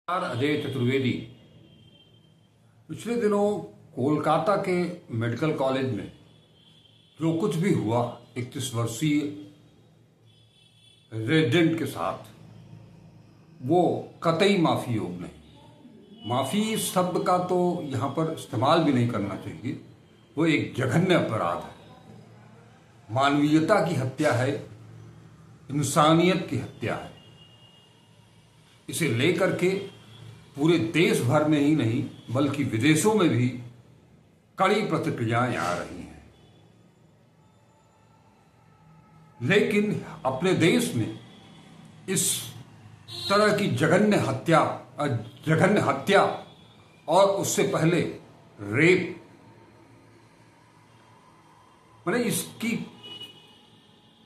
अजय चतुर्वेदी पिछले दिनों कोलकाता के मेडिकल कॉलेज में जो कुछ भी हुआ 31 वर्षीय रेजिडेंट के साथ, वो कतई माफी योग नहीं। माफी शब्द का तो यहां पर इस्तेमाल भी नहीं करना चाहिए। वो एक जघन्य अपराध है, मानवीयता की हत्या है, इंसानियत की हत्या है। इसे लेकर के पूरे देश भर में ही नहीं बल्कि विदेशों में भी कड़ी प्रतिक्रियाएं आ रही हैं। लेकिन अपने देश में इस तरह की जघन्य हत्या और उससे पहले रेप, मैंने इसकी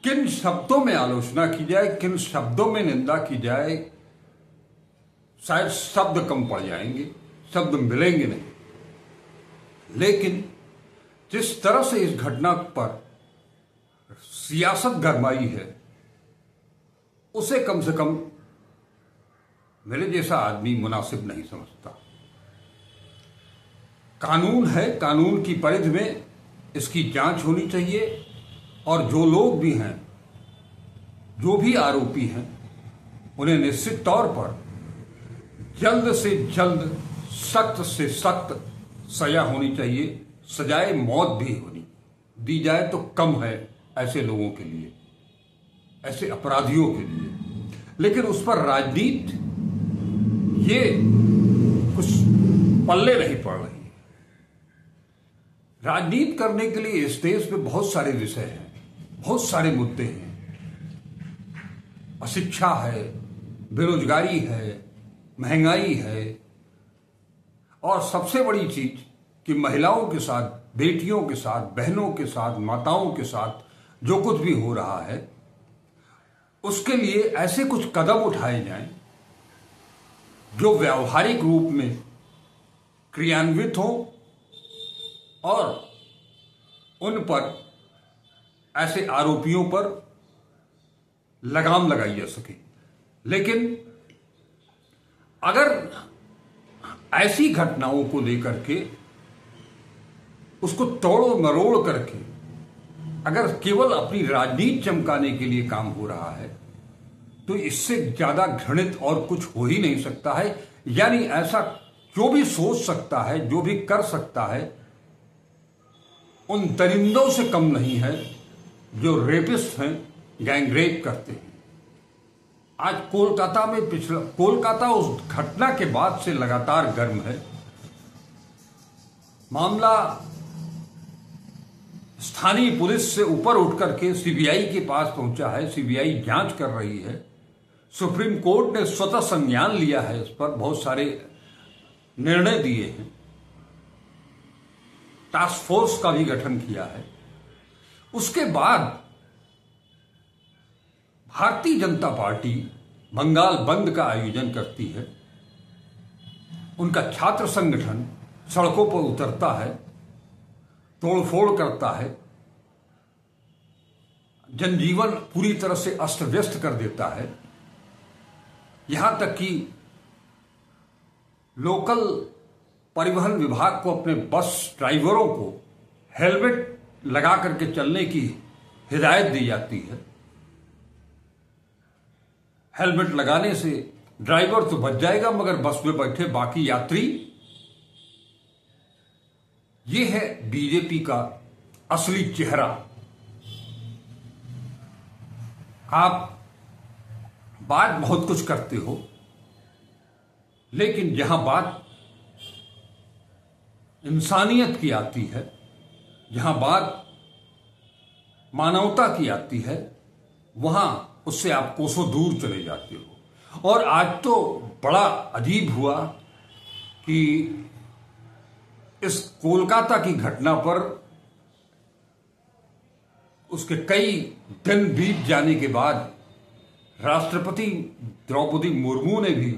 किन शब्दों में आलोचना की जाए, किन शब्दों में निंदा की जाए, शायद शब्द कम पड़ जाएंगे, शब्द मिलेंगे नहीं। लेकिन जिस तरह से इस घटना पर सियासत गरमाई है, उसे कम से कम मेरे जैसा आदमी मुनासिब नहीं समझता। कानून है, कानून की परिधि में इसकी जांच होनी चाहिए और जो लोग भी हैं, जो भी आरोपी हैं, उन्हें निश्चित तौर पर जल्द से जल्द सख्त से सख्त सजा होनी चाहिए। सजाए मौत भी होनी दी जाए तो कम है ऐसे लोगों के लिए, ऐसे अपराधियों के लिए। लेकिन उस पर राजनीति ये कुछ पल्ले नहीं पड़ रही है। राजनीति करने के लिए इस देश में बहुत सारे विषय हैं, बहुत सारे मुद्दे हैं। अशिक्षा है, बेरोजगारी है, महंगाई है, और सबसे बड़ी चीज कि महिलाओं के साथ, बेटियों के साथ, बहनों के साथ, माताओं के साथ जो कुछ भी हो रहा है, उसके लिए ऐसे कुछ कदम उठाए जाएं जो व्यावहारिक रूप में क्रियान्वित हो और उन पर, ऐसे आरोपियों पर लगाम लगाई जा सके। लेकिन अगर ऐसी घटनाओं को लेकर के उसको तोड़ मरोड़ करके अगर केवल अपनी राजनीति चमकाने के लिए काम हो रहा है, तो इससे ज्यादा घृणित और कुछ हो ही नहीं सकता है। यानी ऐसा जो भी सोच सकता है, जो भी कर सकता है, उन दरिंदों से कम नहीं है जो रेपिस्ट हैं, गैंगरेप करते हैं। आज कोलकाता उस घटना के बाद से लगातार गर्म है। मामला स्थानीय पुलिस से ऊपर उठ करके सीबीआई के पास पहुंचा है। सीबीआई जांच कर रही है। सुप्रीम कोर्ट ने स्वतः संज्ञान लिया है, इस पर बहुत सारे निर्णय दिए हैं। टास्क फोर्स का भी गठन किया है। उसके बाद भारतीय जनता पार्टी बंगाल बंद का आयोजन करती है। उनका छात्र संगठन सड़कों पर उतरता है, तोड़फोड़ करता है, जनजीवन पूरी तरह से अस्त व्यस्त कर देता है। यहां तक कि लोकल परिवहन विभाग को अपने बस ड्राइवरों को हेलमेट लगा करके चलने की हिदायत दी जाती है। हेलमेट लगाने से ड्राइवर तो बच जाएगा, मगर बस में बैठे बाकी यात्री। ये है बीजेपी का असली चेहरा। आप बात बहुत कुछ करते हो, लेकिन जहां बात इंसानियत की आती है, जहां बात मानवता की आती है, वहां उससे आप कोसों दूर चले जाते हो। और आज तो बड़ा अजीब हुआ कि इस कोलकाता की घटना पर उसके कई दिन बीत जाने के बाद राष्ट्रपति द्रौपदी मुर्मू ने भी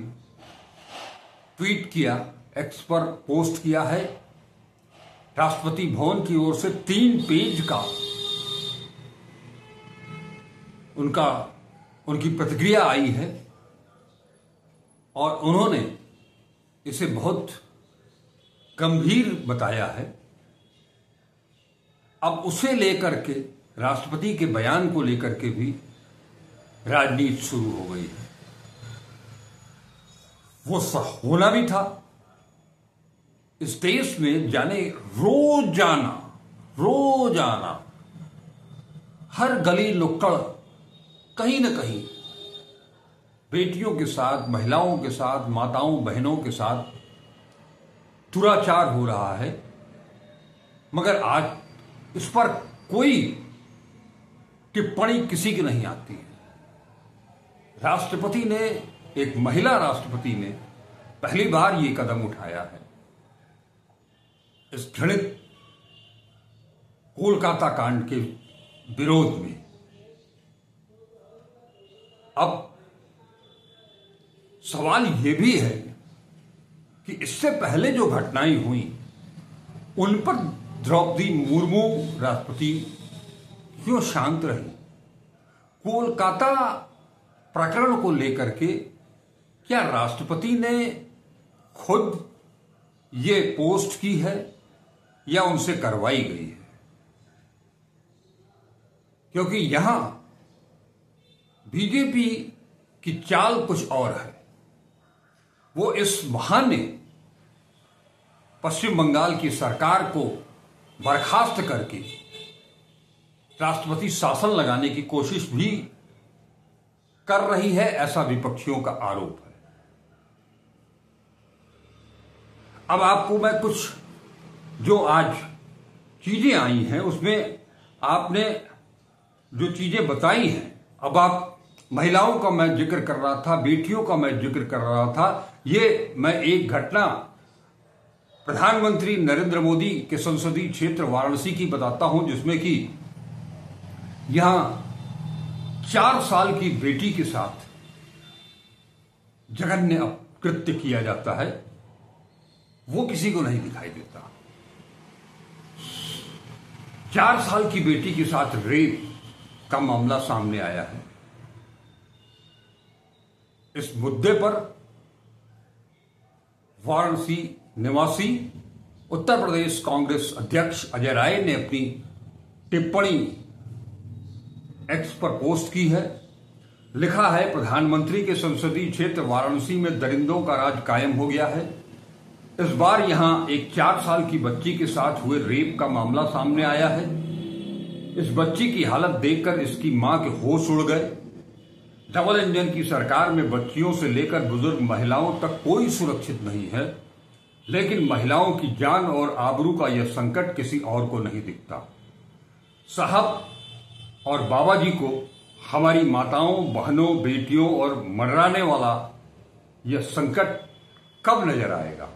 ट्वीट किया, एक्स पर पोस्ट किया है। राष्ट्रपति भवन की ओर से 3 पेज का उनकी प्रतिक्रिया आई है और उन्होंने इसे बहुत गंभीर बताया है। अब उसे लेकर के, राष्ट्रपति के बयान को लेकर के भी राजनीति शुरू हो गई है। वो होना भी था। इस देश में जाने रोजाना हर गली नुक्कड़ कहीं न कहीं बेटियों के साथ, महिलाओं के साथ, माताओं बहनों के साथ दुराचार हो रहा है, मगर आज इस पर कोई टिप्पणी किसी की नहीं आती है। राष्ट्रपति ने, एक महिला राष्ट्रपति ने पहली बार ये कदम उठाया है इस घृणित कोलकाता कांड के विरोध में। अब सवाल यह भी है कि इससे पहले जो घटनाएं हुई उन पर द्रौपदी मुर्मू राष्ट्रपति क्यों शांत रही? कोलकाता प्रकरण को लेकर के क्या राष्ट्रपति ने खुद ये पोस्ट की है या उनसे करवाई गई है? क्योंकि यहां बीजेपी की चाल कुछ और है। वो इस बहाने पश्चिम बंगाल की सरकार को बर्खास्त करके राष्ट्रपति शासन लगाने की कोशिश भी कर रही है, ऐसा विपक्षियों का आरोप है। अब आपको मैं कुछ जो आज चीजें आई हैं उसमें आपने जो चीजें बताई हैं, अब आप महिलाओं का मैं जिक्र कर रहा था, बेटियों का मैं जिक्र कर रहा था, ये मैं एक घटना प्रधानमंत्री नरेंद्र मोदी के संसदीय क्षेत्र वाराणसी की बताता हूं, जिसमें कि यहां 4 साल की बेटी के साथ जघन्य अपकृत्य किया जाता है। वो किसी को नहीं दिखाई देता। 4 साल की बेटी के साथ रेप का मामला सामने आया है। इस मुद्दे पर वाराणसी निवासी उत्तर प्रदेश कांग्रेस अध्यक्ष अजय राय ने अपनी टिप्पणी एक्स पर पोस्ट की है। लिखा है, प्रधानमंत्री के संसदीय क्षेत्र वाराणसी में दरिंदों का राज कायम हो गया है। इस बार यहां एक 4 साल की बच्ची के साथ हुए रेप का मामला सामने आया है। इस बच्ची की हालत देखकर इसकी मां के होश उड़ गए। डबल इंजन की सरकार में बच्चियों से लेकर बुजुर्ग महिलाओं तक कोई सुरक्षित नहीं है, लेकिन महिलाओं की जान और आबरू का यह संकट किसी और को नहीं दिखता। साहब और बाबा जी को हमारी माताओं, बहनों, बेटियों और मर्राने वाला यह संकट कब नजर आएगा?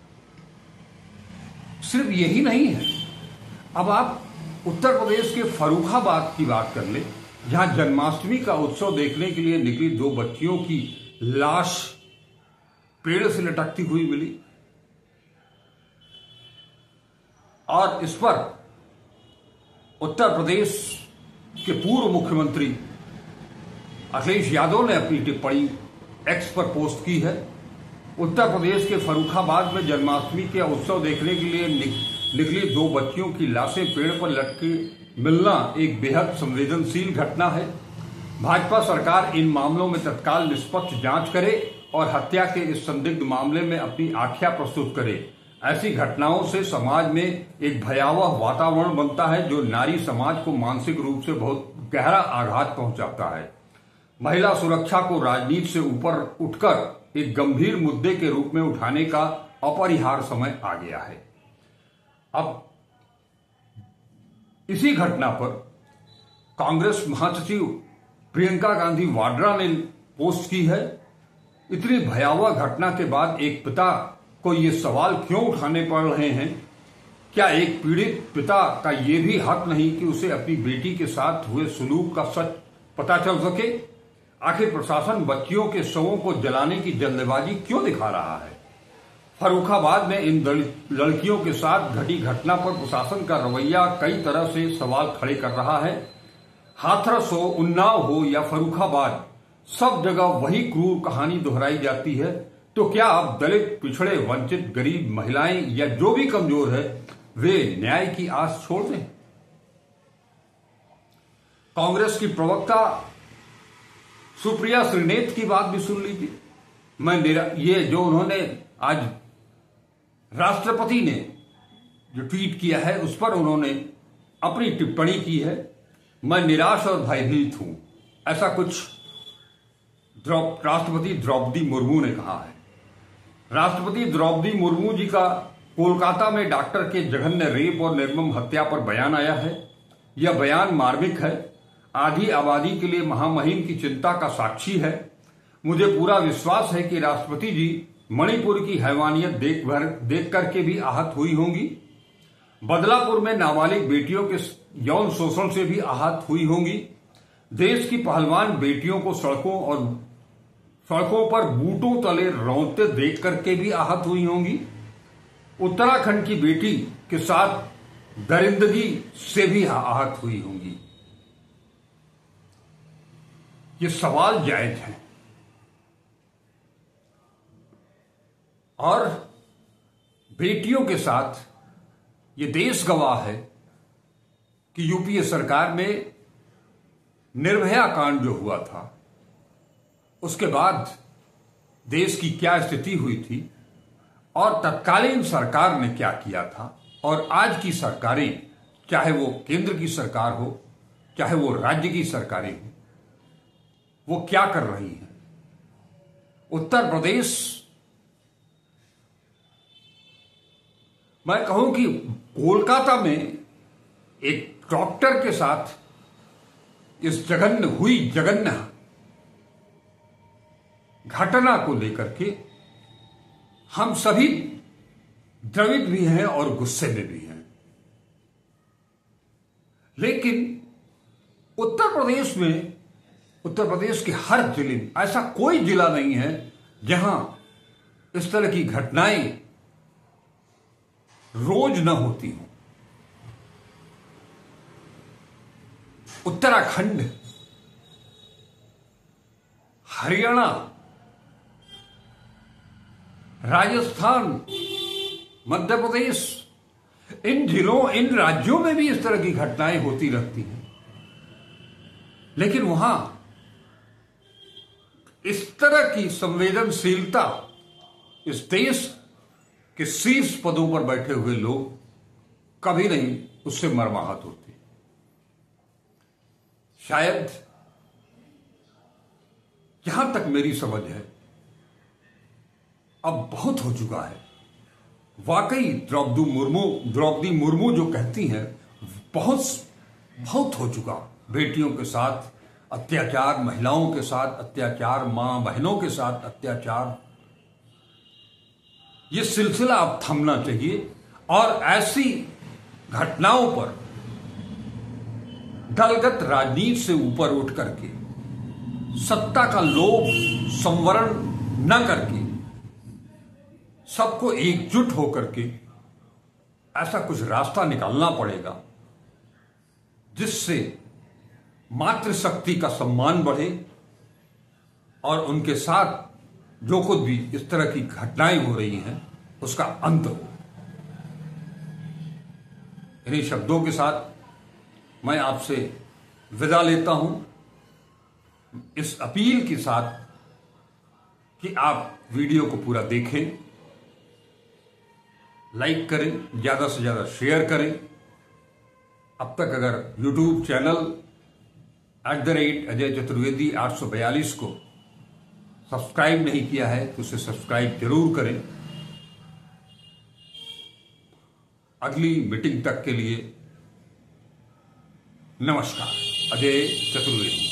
सिर्फ यही नहीं है, अब आप उत्तर प्रदेश के फर्रुखाबाद की बात कर ले, जहां जन्माष्टमी का उत्सव देखने के लिए निकली 2 बच्चियों की लाश पेड़ से लटकती हुई मिली और इस पर उत्तर प्रदेश के पूर्व मुख्यमंत्री अखिलेश यादव ने अपनी टिप्पणी एक्स पर पोस्ट की है। उत्तर प्रदेश के फर्रुखाबाद में जन्माष्टमी के उत्सव देखने के लिए निकली 2 बच्चियों की लाशें पेड़ पर लटके मिलना एक बेहद संवेदनशील घटना है। भाजपा सरकार इन मामलों में तत्काल निष्पक्ष जांच करे और हत्या के इस संदिग्ध मामले में अपनी आख्या प्रस्तुत करे। ऐसी घटनाओं से समाज में एक भयावह वातावरण बनता है जो नारी समाज को मानसिक रूप से बहुत गहरा आघात पहुंचाता है। महिला सुरक्षा को राजनीति से ऊपर उठकर एक गंभीर मुद्दे के रूप में उठाने का अपरिहार्य समय आ गया है। अब इसी घटना पर कांग्रेस महासचिव प्रियंका गांधी वाड्रा ने पोस्ट की है। इतनी भयावह घटना के बाद एक पिता को ये सवाल क्यों उठाने पड़ रहे हैं? क्या एक पीड़ित पिता का ये भी हक नहीं कि उसे अपनी बेटी के साथ हुए सुलूक का सच पता चल सके? आखिर प्रशासन बच्चियों के शवों को जलाने की जल्दबाजी क्यों दिखा रहा है? फर्रुखाबाद में इन लड़कियों के साथ घटी घटना पर प्रशासन का रवैया कई तरह से सवाल खड़े कर रहा है। हाथरस हो, उन्नाव हो या फर्रुखाबाद, सब जगह वही क्रूर कहानी दोहराई जाती है। तो क्या अब दलित, पिछड़े, वंचित, गरीब, महिलाएं या जो भी कमजोर है वे न्याय की आस छोड़ दें? कांग्रेस की प्रवक्ता सुप्रिया श्रीनेत की बात भी सुन लीजिए। ये जो उन्होंने आज राष्ट्रपति ने जो ट्वीट किया है उस पर उन्होंने अपनी टिप्पणी की है। मैं निराश और भयभीत हूं, ऐसा कुछ राष्ट्रपति द्रौपदी मुर्मू ने कहा है। राष्ट्रपति द्रौपदी मुर्मू जी का कोलकाता में डॉक्टर के जघन्य रेप और निर्मम हत्या पर बयान आया है। यह बयान मार्मिक है, आधी आबादी के लिए महामहिम की चिंता का साक्षी है। मुझे पूरा विश्वास है कि राष्ट्रपति जी मणिपुर की हैवानियत देख करके भी आहत हुई होंगी। बदलापुर में नाबालिग बेटियों के यौन शोषण से भी आहत हुई होंगी। देश की पहलवान बेटियों को सड़कों पर बूटों तले रौंदते देख करके भी आहत हुई होंगी। उत्तराखंड की बेटी के साथ दरिंदगी से भी आहत हुई होंगी। ये सवाल जायज है और बेटियों के साथ ये देश गवाह है कि यूपीए सरकार में निर्भया कांड जो हुआ था उसके बाद देश की क्या स्थिति हुई थी और तत्कालीन सरकार ने क्या किया था और आज की सरकारें, चाहे वो केंद्र की सरकार हो चाहे वो राज्य की सरकारें हो, वो क्या कर रही हैं। उत्तर प्रदेश, मैं कहूं कि कोलकाता में एक डॉक्टर के साथ इस जघन्य घटना को लेकर के हम सभी द्रवित भी हैं और गुस्से में भी हैं। लेकिन उत्तर प्रदेश के हर जिले में ऐसा कोई जिला नहीं है जहां इस तरह की घटनाएं रोज न होती हों। उत्तराखंड, हरियाणा, राजस्थान, मध्य प्रदेश, इन राज्यों में भी इस तरह की घटनाएं होती रहती हैं। लेकिन वहां इस तरह की संवेदनशीलता इस देश के शीर्ष पदों पर बैठे हुए लोग कभी नहीं उससे मर्माहत होते। शायद जहां तक मेरी समझ है अब बहुत हो चुका है। वाकई द्रौपदी मुर्मू जो कहती हैं बहुत हो चुका। बेटियों के साथ अत्याचार, महिलाओं के साथ अत्याचार, मां बहनों के साथ अत्याचार, ये सिलसिला अब थमना चाहिए और ऐसी घटनाओं पर दलगत राजनीति से ऊपर उठ करके, सत्ता का लोभ संवरण न करके, सबको एकजुट होकर के ऐसा कुछ रास्ता निकालना पड़ेगा जिससे मातृशक्ति का सम्मान बढ़े और उनके साथ जो कुछ भी इस तरह की घटनाएं हो रही हैं उसका अंत हो। इन्हीं शब्दों के साथ मैं आपसे विदा लेता हूं, इस अपील के साथ कि आप वीडियो को पूरा देखें, लाइक करें, ज्यादा से ज्यादा शेयर करें। अब तक अगर YouTube चैनल @अजय चतुर्वेदी 842 को सब्सक्राइब नहीं किया है तो उसे सब्सक्राइब जरूर करें। अगली मीटिंग तक के लिए नमस्कार। अजय चतुर्वेदी।